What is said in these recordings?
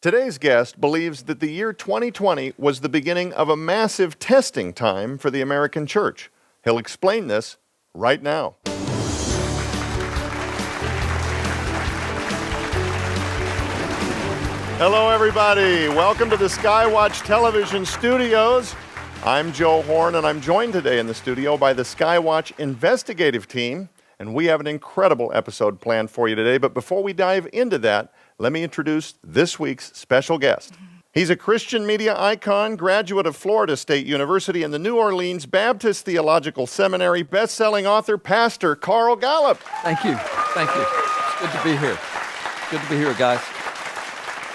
Today's guest believes that the year 2020 was the beginning of a massive testing time for the American church. He'll explain this right now. Hello, everybody. Welcome to the SKYWATCH television studios. I'm Joe Horn, and I'm joined today in the studio by the SKYWATCH investigative team, and we have an incredible episode planned for you today. But before we dive into that, let me introduce this week's special guest. He's a Christian media icon, graduate of Florida State University and the New Orleans Baptist Theological Seminary, best-selling author, Pastor Carl Gallups. Thank you. Thank you. It's good to be here. Good to be here, guys.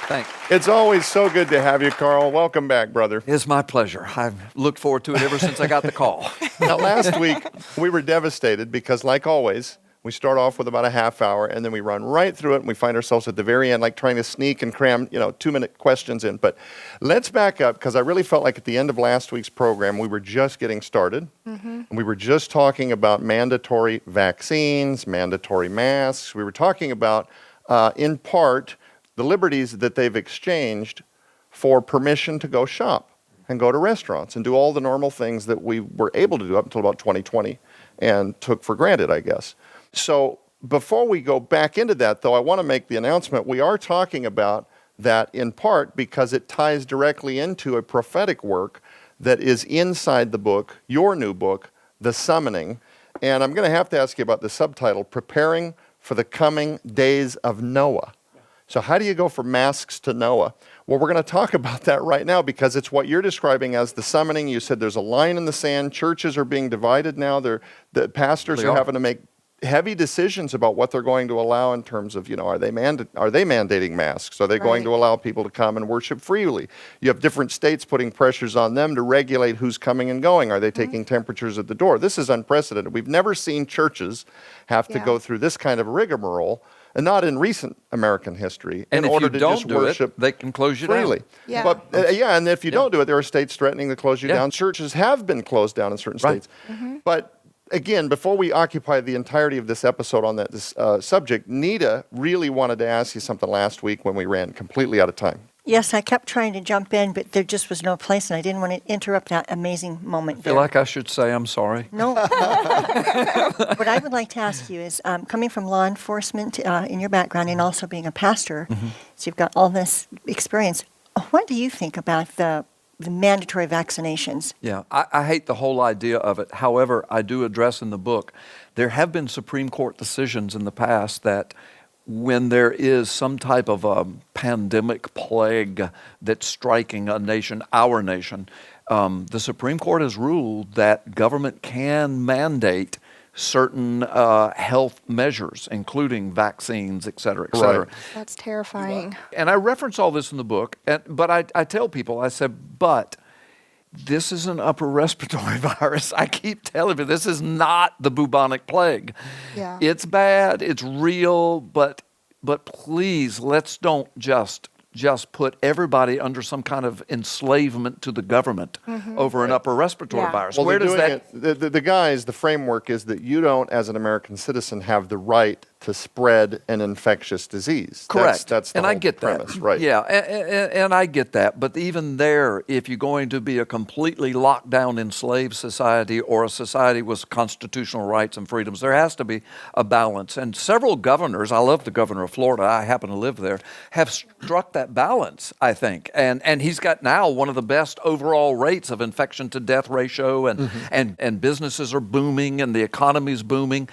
Thanks. It's always so good to have you, Carl. Welcome back, brother. It's my pleasure. I've looked forward to it ever since I got the call. Now, last week, we were devastated because, like always, we start off with about a half hour, and then we run right through it, and we find ourselves at the very end, like trying to sneak and cram, 2-minute questions in. But let's back up, because I really felt like at the end of last week's program, we were just getting started. And we were just talking about mandatory vaccines, mandatory masks. We were talking about, in part, the liberties that they've exchanged for permission to go shop and go to restaurants and do all the normal things that we were able to do up until about 2020 and took for granted, I guess. So before we go back into that, though, I want to make the announcement. We are talking about that in part because it ties directly into a prophetic work that is inside the book, your new book, The Summoning. And I'm going to have to ask you about the subtitle, Preparing for the Coming Days of Noah. So how do you go from masks to Noah? Well, we're going to talk about that right now because it's what you're describing as the summoning. You said there's a line in the sand. Churches are being divided now. The pastors are having to make heavy decisions about what they're going to allow in terms of, are they mandating masks? Are they going to allow people to come and worship freely? You have different states putting pressures on them to regulate who's coming and going. Are they taking temperatures at the door? This is unprecedented. We've never seen churches have to go through this kind of rigmarole. And not in recent American history, and in order to just worship they can close you freely. down. But and if you don't do it, there are states threatening to close you down. Churches have been closed down in certain states. But again, before we occupy the entirety of this episode on that subject, Nita really wanted to ask you something last week when we ran completely out of time. Yes, I kept trying to jump in, but there just was no place, and I didn't want to interrupt that amazing moment. I feel like I should say I'm sorry. No. What I would like to ask you is, coming from law enforcement in your background and also being a pastor, so you've got all this experience, what do you think about the mandatory vaccinations? Yeah, I hate the whole idea of it. However, I do address in the book, there have been Supreme Court decisions in the past that when there is some type of a pandemic plague that's striking a nation, our nation, the Supreme Court has ruled that government can mandate certain health measures, including vaccines, et cetera, et cetera. Right. That's terrifying. And I reference all this in the book, but I tell people, I said, but this is an upper respiratory virus. I keep telling you, this is not the bubonic plague. Yeah. It's bad, it's real, but please, let's don't just put everybody under some kind of enslavement to the government over an upper respiratory virus. Well, Where does that... the framework is that you don't, as an American citizen, have the right to spread an infectious disease. Correct. That's the and whole I get premise, that. right? Yeah, and I get that. But even there, if you're going to be a completely locked down enslaved society or a society with constitutional rights and freedoms, there has to be a balance. And several governors, I love the governor of Florida, I happen to live there, have struck that balance, I think. And he's got now one of the best overall rates of infection to death ratio, and businesses are booming and the economy's booming.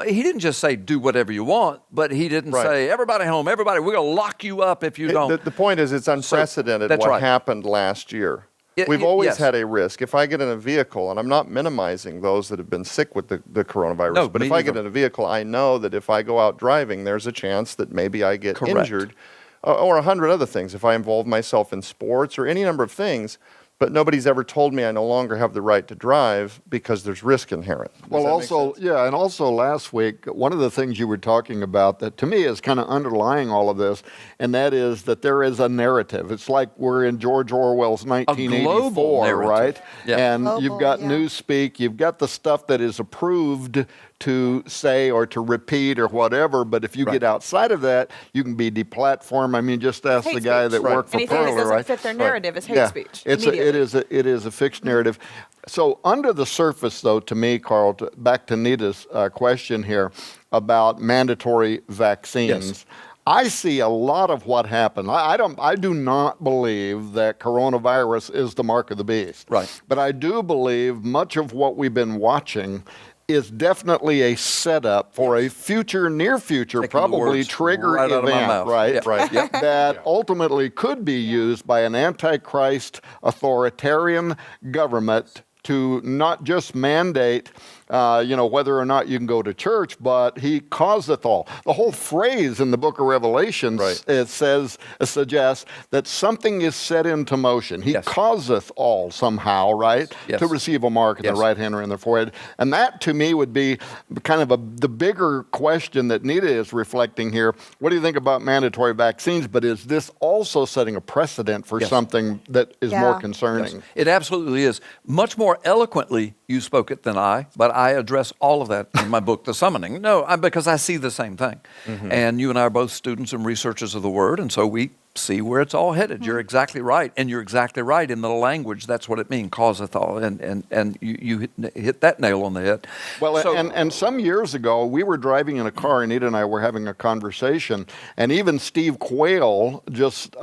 He didn't just say do whatever you want, but he didn't say, everybody home, everybody, we're going to lock you up if you don't. The point is it's unprecedented what happened last year. We've always had a risk. If I get in a vehicle, and I'm not minimizing those that have been sick with the coronavirus, but if I get in a vehicle, I know that if I go out driving, there's a chance that maybe I get injured, or 100 other things, if I involve myself in sports or any number of things. But nobody's ever told me I no longer have the right to drive because there's risk inherent. Well, also, and also last week, one of the things you were talking about that to me is kind of underlying all of this, and that is that there is a narrative. It's like we're in George Orwell's 1984, right? Yeah. And you've got Newspeak, you've got the stuff that is approved to say or to repeat or whatever. But if you get outside of that, you can be deplatformed. I mean, just ask Hate the guy speech. that worked for Anything Perler, that doesn't right? fit their narrative is hate Yeah, speech. it is a fixed narrative. So under the surface, though, to me, Carl, back to Nita's question here about mandatory vaccines. Yes. I see a lot of what happened. I do not believe that coronavirus is the mark of the beast. Right. But I do believe much of what we've been watching is definitely a setup for a future, near future, Taking the probably words trigger right out of my event, mouth. right? Yeah. Right. Yep. That ultimately could be used by an antichrist authoritarian government to not just mandate, whether or not you can go to church, but he causeth all. The whole phrase in the book of Revelation, it suggests that something is set into motion. He causeth all somehow, right, to receive a mark in the right hand or in the forehead. And that, to me, would be kind of the bigger question that Nita is reflecting here. What do you think about mandatory vaccines? But is this also setting a precedent for something that is more concerning? It absolutely is. Much more eloquently you spoke it than I, but I address all of that in my book, The Summoning. No, because I see the same thing. And you and I are both students and researchers of the Word, and so we see where it's all headed. You're exactly right, and you're exactly right in the language. That's what it means, causeth all, and you hit that nail on the head. Well, So- and some years ago, we were driving in a car, Anita and I were having a conversation, and even Steve Quayle just,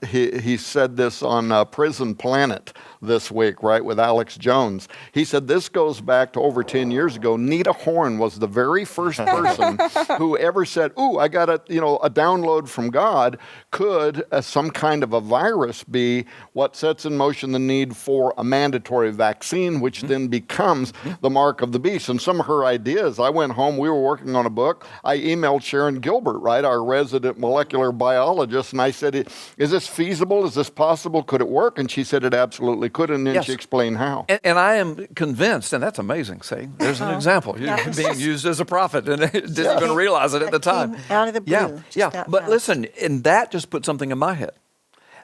he said this on Prison Planet this week, right, with Alex Jones. He said this goes back to over 10 years ago. Nita Horn was the very first person who ever said, ooh, I got a download from God. Could some kind of a virus be what sets in motion the need for a mandatory vaccine, which then becomes the mark of the beast? And some of her ideas, I went home, we were working on a book. I emailed Sharon Gilbert, right, our resident molecular biologist, and I said, is this feasible? Is this possible? Could it work? And she said it absolutely could, and then she explained how. And I am convinced, and that's amazing, see, there's an example. You're being used as a prophet, and didn't even realize it at the time. Came out of the blue. But listen, and that just put something in my head.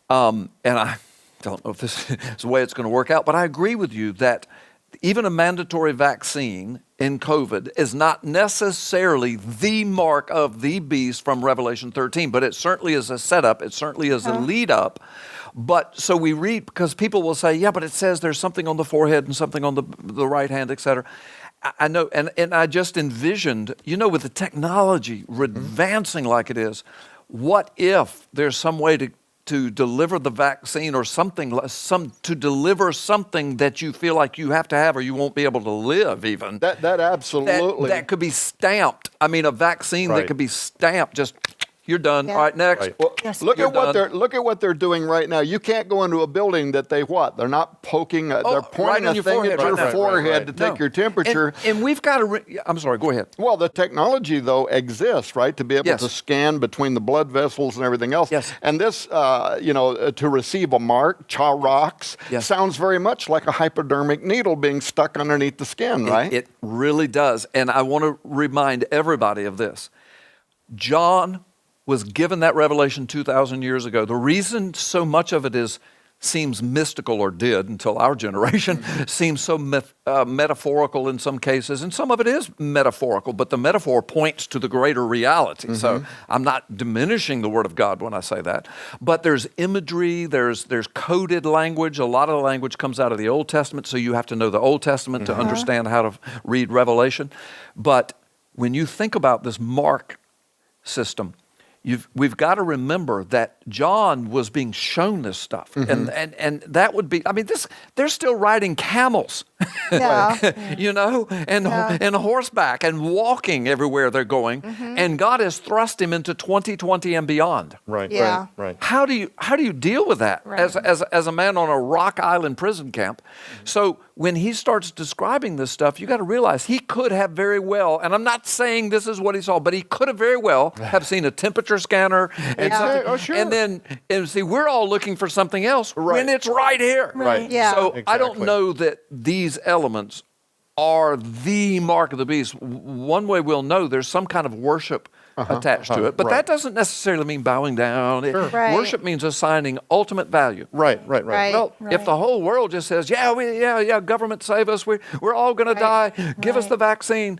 And I don't know if this is the way it's going to work out, but I agree with you that even a mandatory vaccine in COVID is not necessarily the mark of the beast from Revelation 13, but it certainly is a setup. It certainly is a lead up. But so we read, because people will say, yeah, but it says there's something on the forehead and something on the right hand, et cetera. I know, and I just envisioned, with the technology advancing like it is, what if there's some way to deliver the vaccine or something, to deliver something that you feel like you have to have or you won't be able to live even. That absolutely. That could be stamped. I mean, a vaccine that could be stamped, just you're done. Yeah. All right, next. Right. Well, Yes. look You're at what they're doing right now. You can't go into a building that they're not poking. They're right pointing on a your thing forehead, at your right. forehead to Right. take your temperature. And we've got to, I'm sorry, go ahead. Well, the technology, though, exists, right, to be able to scan between the blood vessels and everything else. Yes. And this, to receive a mark, Charox, sounds very much like a hypodermic needle being stuck underneath the skin, right? It really does. And I want to remind everybody of this. John was given that revelation 2,000 years ago. The reason so much of it seems mystical, or did until our generation, seems so metaphorical in some cases, and some of it is metaphorical, but the metaphor points to the greater reality. So I'm not diminishing the Word of God when I say that. But there's imagery, there's coded language. A lot of the language comes out of the Old Testament, so you have to know the Old Testament to understand how to read Revelation. But when you think about this mark system, we've got to remember that John was being shown this stuff, and that would be. I mean, they're still riding camels, and horseback and walking everywhere they're going, and God has thrust him into 2020 and beyond. Right. Yeah. Right. How do you deal with that as a man on a Rock Island prison camp? So when he starts describing this stuff, you got to realize he could have very well, and I'm not saying this is what he saw, but he could have very well have seen a temperature scanner and something. Oh, sure. And see, we're all looking for something else when it's right here. Right. Yeah. So I don't Exactly. know that these elements are the mark of the beast. One way we'll know, there's some kind of worship attached to it, but that doesn't necessarily mean bowing down. Right. Worship means assigning ultimate value. Right. Right. Well, if the whole world just says, government save us, we're all going to die, give us the vaccine,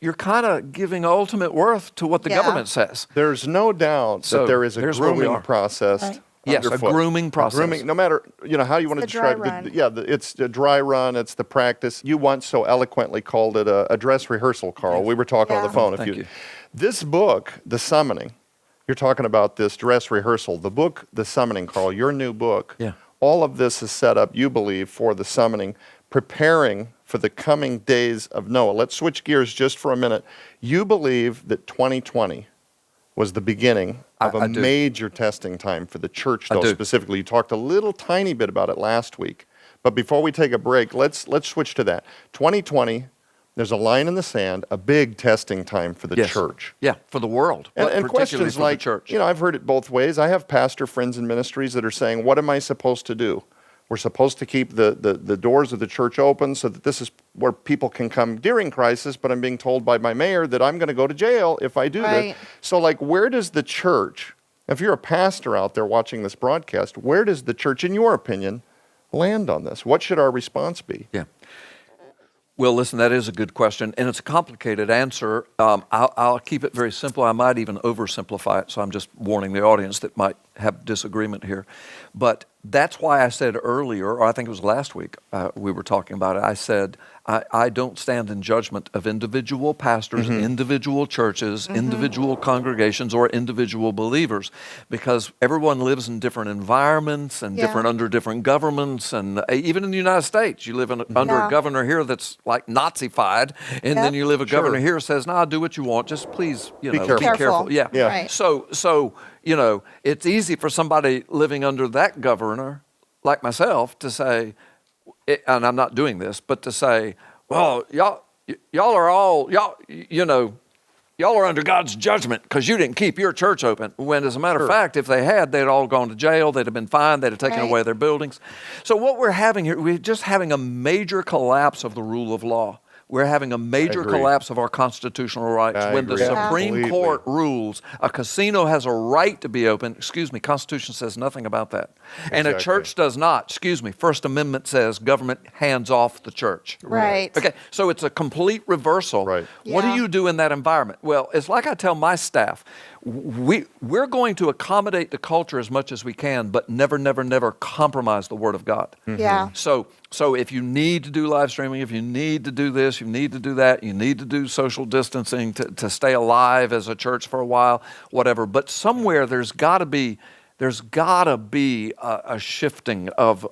you're kind of giving ultimate worth to what the Yeah. government says. There's no doubt So, that there is a there's where we grooming are. process. Right. Yes, a underfoot. grooming process. Grooming, no matter how you want to the dry describe it. run. It's the dry run. It's the practice. You once so eloquently called it a dress rehearsal, Carl. We were talking on the Yeah. phone. Thank you. This book, The Summoning, you're talking about this dress rehearsal. The book, The Summoning, Carl, your new book. Yeah. All of this is set up, you believe, for the summoning, preparing for the coming days of Noah. Let's switch gears just for a minute. You believe that 2020 was the beginning of I a do. major testing time for the church, I though, do. specifically. You talked a little tiny bit about it last week. But before we take a break, let's switch to that. 2020, there's a line in the sand, a big testing time for the Yes. church. Yeah, for the world, but And particularly questions for like, the church. I've heard it both ways. I have pastor friends in ministries that are saying, what am I supposed to do? We're supposed to keep the doors of the church open so that this is where people can come during crisis, but I'm being told by my mayor that I'm going to go to jail if I do Right. this. So, where does the church, if you're a pastor out there watching this broadcast, where does the church, in your opinion, land on this? What should our response be? Yeah. Well, listen, that is a good question, and it's a complicated answer. I'll keep it very simple. I might even oversimplify it, so I'm just warning the audience that might have disagreement here. But that's why I said earlier, or I think it was last week, we were talking about it. I said, I don't stand in judgment of individual pastors, individual churches, individual congregations, or individual believers, because everyone lives in different environments and Yeah. under different governments. And even in the United States, you live under a Yeah. governor here that's like Nazi-fied, and then Yep. you live a governor here says, "No, do what you want. Just please, Be careful. be careful." Yeah. Yeah. Right. So it's easy for somebody living under that governor, like myself, to say, and I'm not doing this, but to say, "Well, y'all are under God's judgment because you didn't keep your church open." When, as a matter of fact, if they had, they'd all gone to jail. They'd have been fined. They'd have taken Right. away their buildings. So what we're having here, we're just having a major collapse of the rule of law. We're having a major agree. collapse of our constitutional rights. I When the agree. Supreme Completely. Court rules a casino has a right to be open, Constitution says nothing about that. And a Exactly. church does not. First Amendment says government hands off the church. Right. Okay, so it's a complete reversal. Right. What do Yeah. you do in that environment? Well, it's like I tell my staff, we're going to accommodate the culture as much as we can, but never, never, never compromise the Word of God. Yeah. So if you need to do live streaming, if you need to do this, you need to do that, you need to do social distancing to stay alive as a church for a while, whatever. But somewhere there's got to be a shifting of.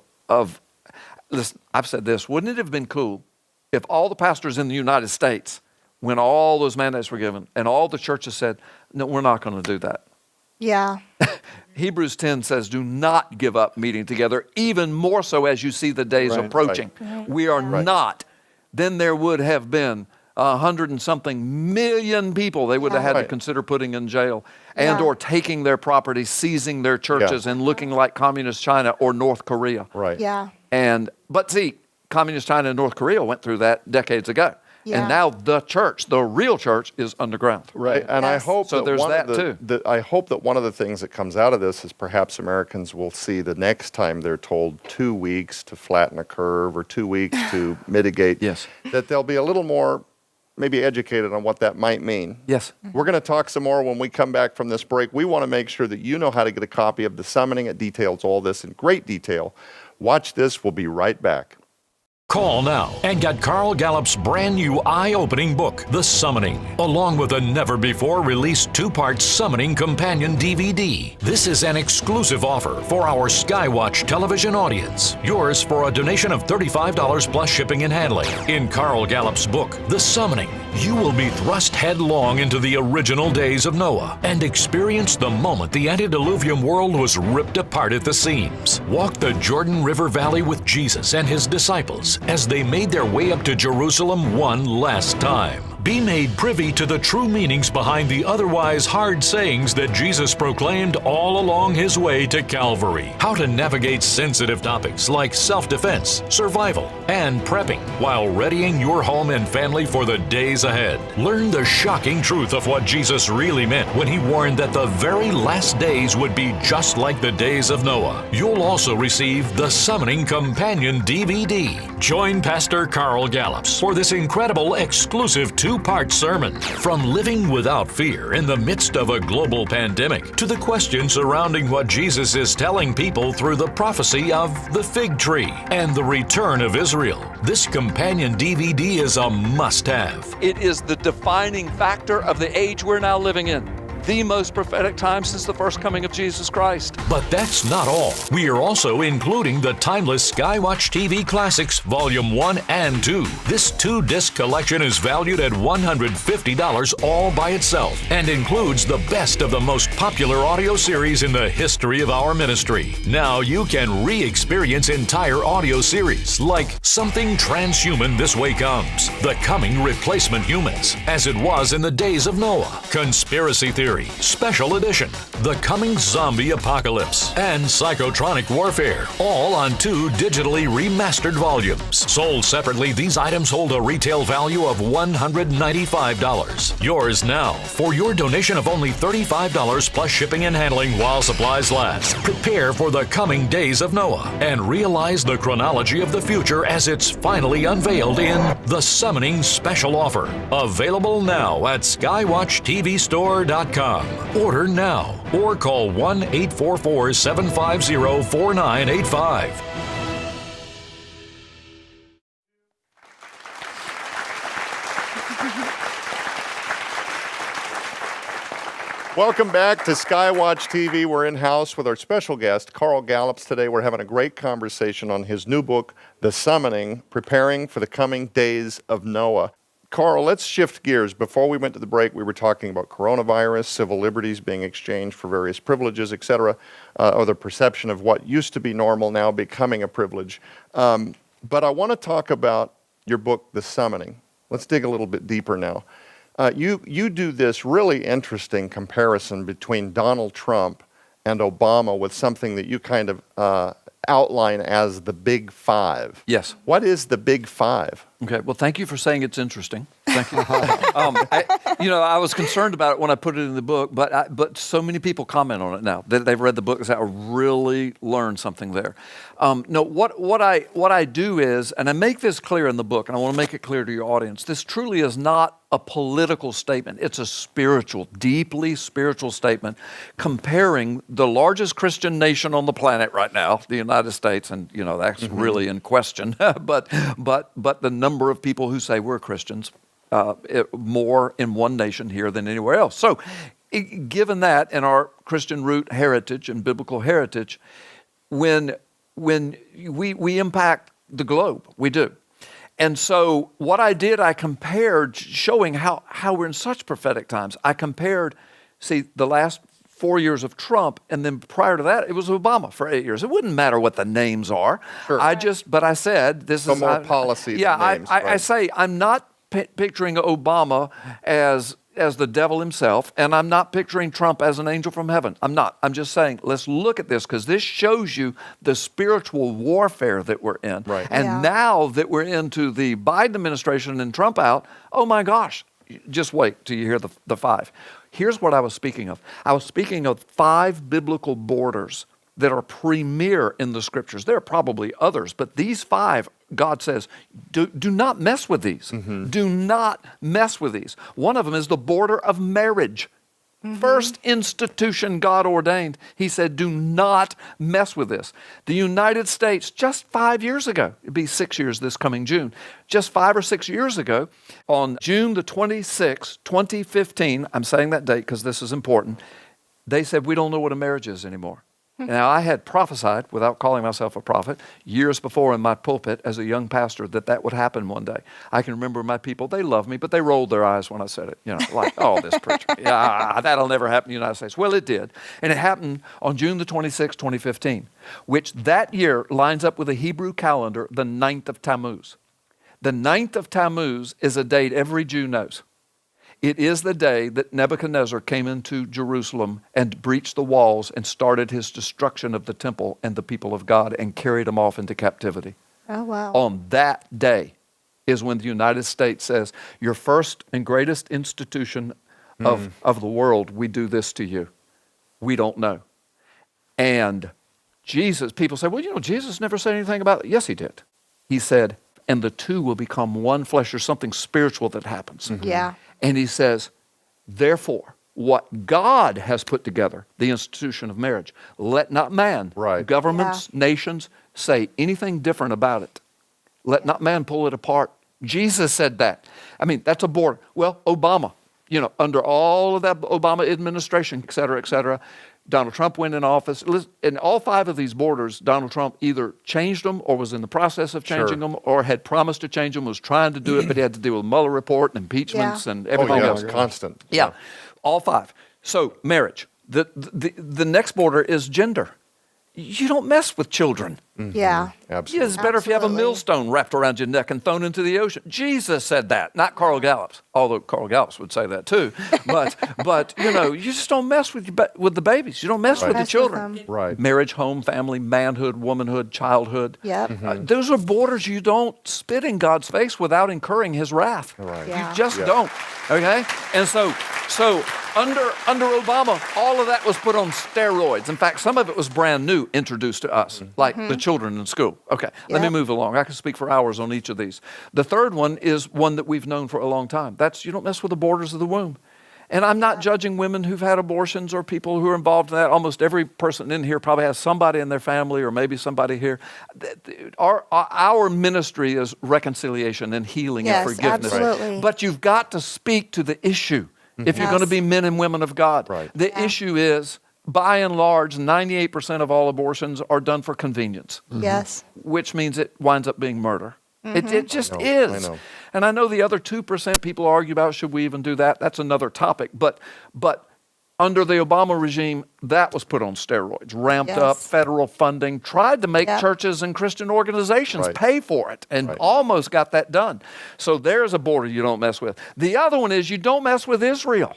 Listen, I've said this. Wouldn't it have been cool if all the pastors in the United States, when all those mandates were given, and all the churches said, "No, we're not going to do that." Yeah. Hebrews 10 says, do not give up meeting together, even more so as you see the days Right, approaching. We are Right. not. Then there would have been 100 and something million people they would have had to Right. consider putting in jail and Yeah. or taking their property, seizing their churches, and looking like communist China or North Korea. Right. Yeah. But see, communist China and North Korea went through that decades ago. Yeah. And now the church, the real church, is underground. Right, and I Yes. hope So that there's one that of too. I hope that one of the things that comes out of this is perhaps Americans will see the next time they're told 2 weeks to flatten a curve or 2 weeks to mitigate. Yes. That they'll be a little more maybe educated on what that might mean. Yes. We're going to talk some more when we come back from this break. We want to make sure that you know how to get a copy of The Summoning. It details all this in great detail. Watch this. We'll be right back. Call now and get Carl Gallup's brand new eye-opening book, The Summoning, along with a never-before-released 2-part Summoning Companion DVD. This is an exclusive offer for our SKYWATCH television audience. Yours for a donation of $35 plus shipping and handling. In Carl Gallup's book, The Summoning, you will be thrust headlong into the original days of Noah and experience the moment the antediluvian world was ripped apart at the seams. Walk the Jordan River Valley with Jesus and his disciples as they made their way up to Jerusalem one last time. Be made privy to the true meanings behind the otherwise hard sayings that Jesus proclaimed all along his way to Calvary. How to navigate sensitive topics like self-defense, survival, and prepping while readying your home and family for the days ahead. Learn the shocking truth of what Jesus really meant when he warned that the very last days would be just like the days of Noah. You'll also receive the Summoning Companion DVD. Join Pastor Carl Gallups for this incredible exclusive 2 two-part sermon. From living without fear in the midst of a global pandemic to the questions surrounding what Jesus is telling people through the prophecy of the fig tree and the return of Israel, this companion DVD is a must-have. It is the defining factor of the age we're now living in. The most prophetic time since the first coming of Jesus Christ. But that's not all. We are also including the timeless SKYWATCH TV Classics Volume 1 and 2. This 2-disc collection is valued at $150 all by itself and includes the best of the most popular audio series in the history of our ministry. Now you can re-experience entire audio series like Something Transhuman This Way Comes, The Coming Replacement Humans, As It Was in the Days of Noah, Conspiracy Theory, Special Edition, The Coming Zombie Apocalypse, and Psychotronic Warfare, all on 2 digitally remastered volumes. Sold separately, these items hold a retail value of $195. Yours now for your donation of only $35 plus shipping and handling while supplies last. Prepare for the coming days of Noah and realize the chronology of the future as it's finally unveiled in the Summoning Special Offer. Available now at skywatchtvstore.com. Order now or call 1-844-750-4985. Welcome back to SKYWATCH TV. We're in-house with our special guest, Carl Gallups. Today we're having a great conversation on his new book, The Summoning, Preparing for the Coming Days of Noah. Carl, let's shift gears. Before we went to the break, we were talking about coronavirus, civil liberties being exchanged for various privileges, etc., or the perception of what used to be normal now becoming a privilege. But I want to talk about your book, The Summoning. Let's dig a little bit deeper now. You do this really interesting comparison between Donald Trump and Obama with something that you kind of outline as the Big Five. Yes. What is the Big Five? Okay, well, thank you for saying it's interesting. Thank you. I was concerned about it when I put it in the book, but so many people comment on it now. They've read the book and say, I really learned something there. No, what I do is, and I make this clear in the book, and I want to make it clear to your audience, this truly is not a political statement. It's a spiritual, deeply spiritual statement comparing the largest Christian nation on the planet right now, the United States, and that's really in question, but the number of people who say we're Christians, more in one nation here than anywhere else. So given that and our Christian root heritage and biblical heritage, when we impact the globe, we do. And so what I did, I compared, showing how we're in such prophetic times. I compared, the last 4 years of Trump, and then prior to that, it was Obama for 8 years. It wouldn't matter what the names are. Sure. But I said, this is more policy than names. I right. say, I'm not picturing Obama as the devil himself, and I'm not picturing Trump as an angel from heaven. I'm not. I'm just saying, let's look at this, because this shows you the spiritual warfare that we're in. Right. And now that we're into the Biden administration and Trump out, oh my gosh, just wait till you hear the five. Here's what I was speaking of. I was speaking of 5 biblical borders that are premier in the scriptures. There are probably others, but these 5, God says, do not mess with these. Mm-hmm. Do not mess with these. One of them is the border of marriage. Mm-hmm. First institution God ordained. He said, do not mess with this. The United States, just 5 years ago, it'd be 6 years this coming June, just 5 or 6 years ago, on June the 26th, 2015, I'm saying that date because this is important, they said, we don't know what a marriage is anymore. Now, I had prophesied, without calling myself a prophet, years before in my pulpit as a young pastor that would happen one day. I can remember my people, they loved me, but they rolled their eyes when I said it. Like, oh, this preacher. Yeah, that'll never happen in the United States. Well, it did. And it happened on June the 26th, 2015, which that year lines up with the Hebrew calendar, the 9th of Tammuz. The 9th of Tammuz is a date every Jew knows. It is the day that Nebuchadnezzar came into Jerusalem and breached the walls and started his destruction of the temple and the people of God and carried them off into captivity. Oh, wow. On that day is when the United States says, your first and greatest institution of the world, we do this to you. We don't know. And Jesus, people say, well, Jesus never said anything about it. Yes, he did. He said, and the two will become one flesh. There's something spiritual that happens. Yeah. And he says, therefore, what God has put together, the institution of marriage, let not man, Right. governments, nations, say anything different about it. Let not man pull it apart. Jesus said that. I mean, that's a border. Well, Obama, under all of that Obama administration, et cetera, Donald Trump went in office. In all 5 of these borders, Donald Trump either changed them or was in the process of changing them or had promised to change them, was trying to do it, but he had to deal with the Mueller report and impeachments and everything else. Constant. Yeah, all 5. So marriage. The next border is gender. You don't mess with children. Yeah. Absolutely. It's better if you have a Absolutely. millstone wrapped around your neck and thrown into the ocean. Jesus said that, not Carl Gallups, although Carl Gallups would say that too. But you just don't mess with the babies. You don't mess with the Mess with children. them. Right. Marriage, home, family, manhood, womanhood, childhood. Yep. Those are borders you don't spit in God's face without incurring his wrath. Right. Yeah. You just don't. Okay? And so under Obama, all of that was put on steroids. In fact, some of it was brand new, introduced to us, like the children in school. Okay, let me Yep. move along. I can speak for hours on each of these. The third one is one that we've known for a long time. That's you don't mess with the borders of the womb. And I'm not judging women who've had abortions or people who are involved in that. Almost every person in here probably has somebody in their family or maybe somebody here. Our ministry is reconciliation and healing Yes, and forgiveness. absolutely. But you've got to speak to the issue if you're going to Yes. be men and women of God. Right. The issue is, by and large, 98% of all abortions are done for convenience, Yes. which means it winds up being murder. It just I is. know. And I know the other 2% people argue about should we even do that. That's another topic. But under the Obama regime, that was put on steroids, ramped Yes. up, federal funding, tried to make Yep. churches and Christian organizations Right. pay for it, and Right. almost got that done. So there's a border you don't mess with. The other one is you don't mess with Israel.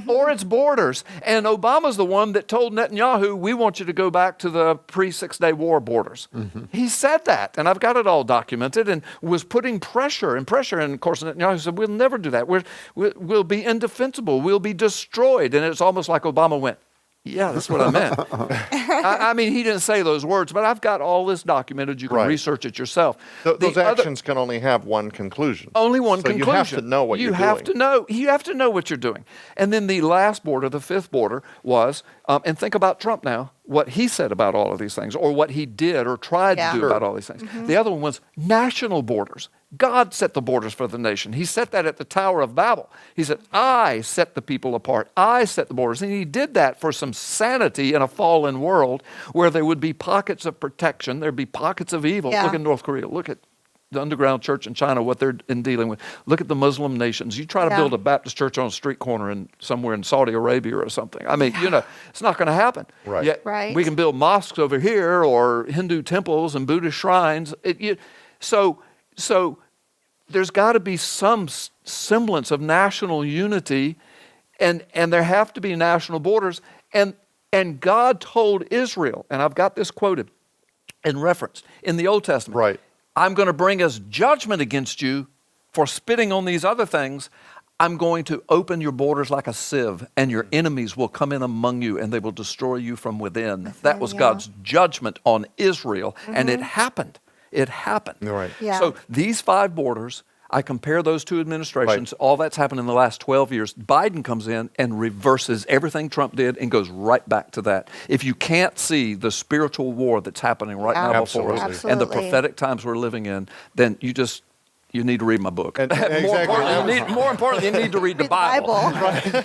Or its borders. And Obama's the one that told Netanyahu, we want you to go back to the pre-6-day war borders. He said that, and I've got it all documented, and was putting pressure. And of course, Netanyahu said, we'll never do that. We'll be indefensible. We'll be destroyed. And it's almost like Obama went, yeah, that's what I meant. I mean, he didn't say those words, but I've got all this documented. You can Right. research it yourself. Those The other- actions can only have one conclusion. only one So conclusion. you have to know what you you're have doing. to know. You have to know what you're doing. And then the last border, the 5th border, was, and think about Trump now, what he said about all of these things, or what he did or tried Yeah. to do about all these things. The other one was national borders. God set the borders for the nation. He set that at the Tower of Babel. He said, I set the people apart. I set the borders. And he did that for some sanity in a fallen world where there would be pockets of protection. There'd be pockets of evil. Yeah. Look at North Korea. Look at the underground church in China, what they're dealing with. Look at the Muslim nations. You try to Yeah. build a Baptist church on a street corner somewhere in Saudi Arabia or something. I mean, it's not going to happen. Right. Yet Right. we can build mosques over here or Hindu temples and Buddhist shrines. So there's got to be some semblance of national unity, and there have to be national borders. And God told Israel, and I've got this quoted and referenced in the Old Testament. Right. I'm going to bring us judgment against you for spitting on these other things. I'm going to open your borders like a sieve, and your enemies will come in among you, and they will destroy you from within. That was yeah. God's judgment on Israel, and it happened. It happened. Right. Yeah. So these 5 borders, I compare those 2 administrations. All that's happened in the last 12 years. Biden comes in and reverses everything Trump did and goes right back to that. If you can't see the spiritual war that's happening right now before us Absolutely. and the prophetic times we're living in, then you need to read my book. And- more, exactly. importantly, you need to read the Bible.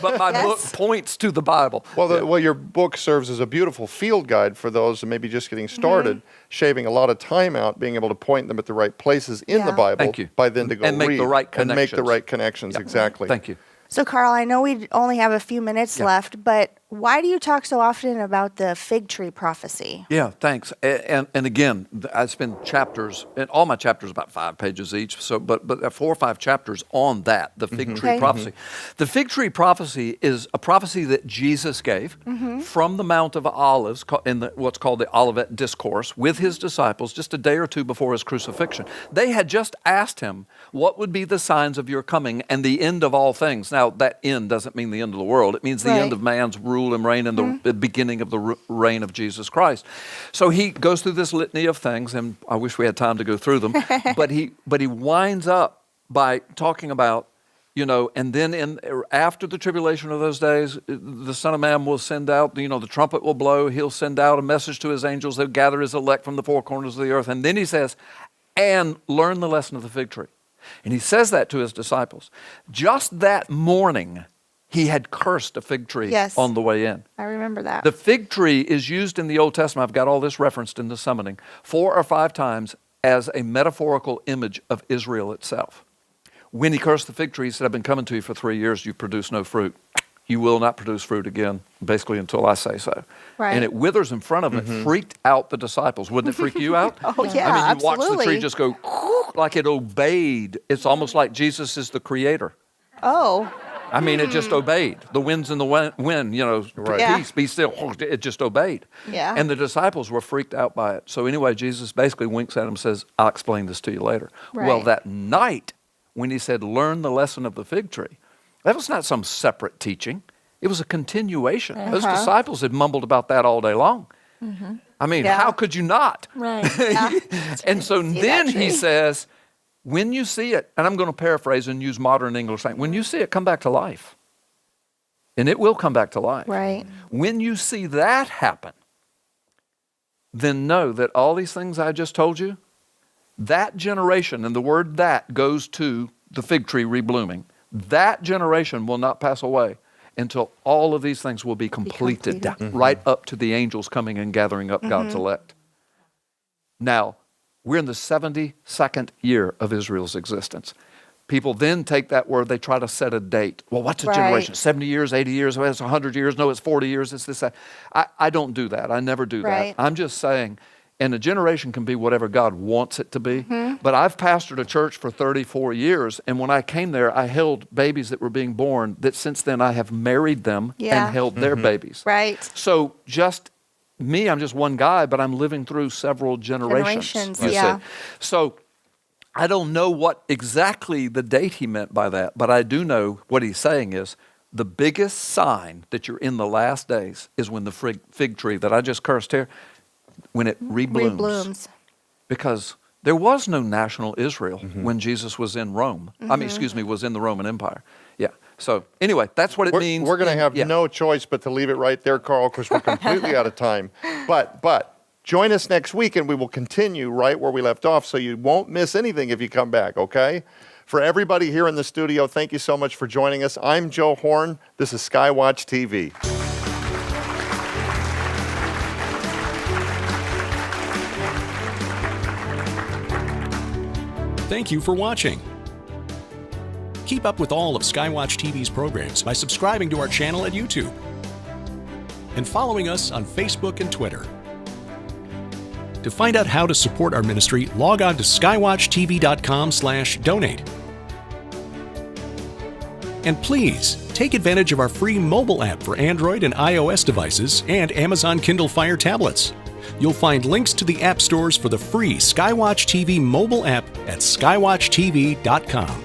But my book Yes. points to the Bible. Well, your book serves as a beautiful field guide for those who may be just getting started, shaving a lot of time out, being able to point them at the right places in the Yeah. Bible. Thank you. By then to go And make the read right and make the connections. right connections. Exactly. Thank you. So, Carl, I know we only have a few minutes left, but why do you talk so often about the fig tree prophecy? Yeah, thanks. And again, I spend chapters, and all my chapters about 5 pages each. So, but 4 or 5 chapters on that, the fig tree Okay. prophecy. The fig tree prophecy is a prophecy that Jesus gave from the Mount of Olives in what's called the Olivet Discourse with his disciples just a day or 2 before his crucifixion. They had just asked him, "What would be the signs of your coming and the end of all things?" Now, that end doesn't mean the end of the world. It means the Right. end of man's rule rule and reign in the beginning of the reign of Jesus Christ. So he goes through this litany of things, and I wish we had time to go through them, but he winds up by talking about, and then after the tribulation of those days, the Son of Man will send out, the trumpet will blow, he'll send out a message to his angels, they'll gather his elect from the four corners of the earth, and then he says, and learn the lesson of the fig tree. And he says that to his disciples. Just that morning, he had cursed a fig tree on the way in. I remember that. The fig tree is used in the Old Testament, I've got all this referenced in the summoning, 4 or 5 times as a metaphorical image of Israel itself. When he cursed the fig tree, he said, I've been coming to you for 3 years, you produce no fruit. You will not produce fruit again, basically until I say so. Right. And it withers in front of him. It freaked out the disciples. Wouldn't it freak you out? Oh, yeah, I mean, you watch the absolutely. tree just go like it obeyed. It's almost like Jesus is the creator. Oh. I mean, it just obeyed. The winds and the wind, Yeah. peace, be still. It just obeyed. Yeah. And the disciples were freaked out by it. So anyway, Jesus basically winks at them and says, I'll explain this to you later. Well, Right. that night, when he said, learn the lesson of the fig tree, that was not some separate teaching. It was a continuation. Those disciples had mumbled about that all day long. I mean, Yeah. how could you not? Right. And so See then that he tree. says, when you see it, and I'm going to paraphrase and use modern English, when you see it come back to life, and it will come back to life. Right. When you see that happen, then know that all these things I just told you, that generation, and the word that goes to the fig tree reblooming, that generation will not pass away until all of these things will be completed, right up to the angels coming and gathering up God's elect. Now, we're in the 72nd year of Israel's existence. People then take that word, they try to set a date. Well, what's a Right. generation? 70 years, 80 years, well, it's 100 years, no, it's 40 years, it's this, that. I don't do that. I never do Right. that. I'm just saying, and a generation can be whatever God wants it to be. But I've pastored a church for 34 years, and when I came there, I held babies that were being born that since then I have married them Yeah. and held their babies. Right. So just me, I'm just one guy, but I'm living through several generations. You yeah. see. So I don't know what exactly the date he meant by that, but I do know what he's saying is the biggest sign that you're in the last days is when the fig tree that I just cursed here, when it reblooms. Because there was no national Israel when Jesus was in Rome. I mean, was in the Roman Empire. Yeah. So anyway, that's what it means. We're going to have Yeah. no choice but to leave it right there, Carl, because we're completely out of time. But join us next week, and we will continue right where we left off, so you won't miss anything if you come back, okay? For everybody here in the studio, thank you so much for joining us. I'm Joe Horn. This is SKYWATCH TV. Thank you for watching. Keep up with all of SKYWATCH TV's programs by subscribing to our channel at YouTube and following us on Facebook and Twitter. To find out how to support our ministry, log on to skywatchtv.com/donate. And please take advantage of our free mobile app for Android and iOS devices and Amazon Kindle Fire tablets. You'll find links to the app stores for the free SKYWATCH TV mobile app at skywatchtv.com.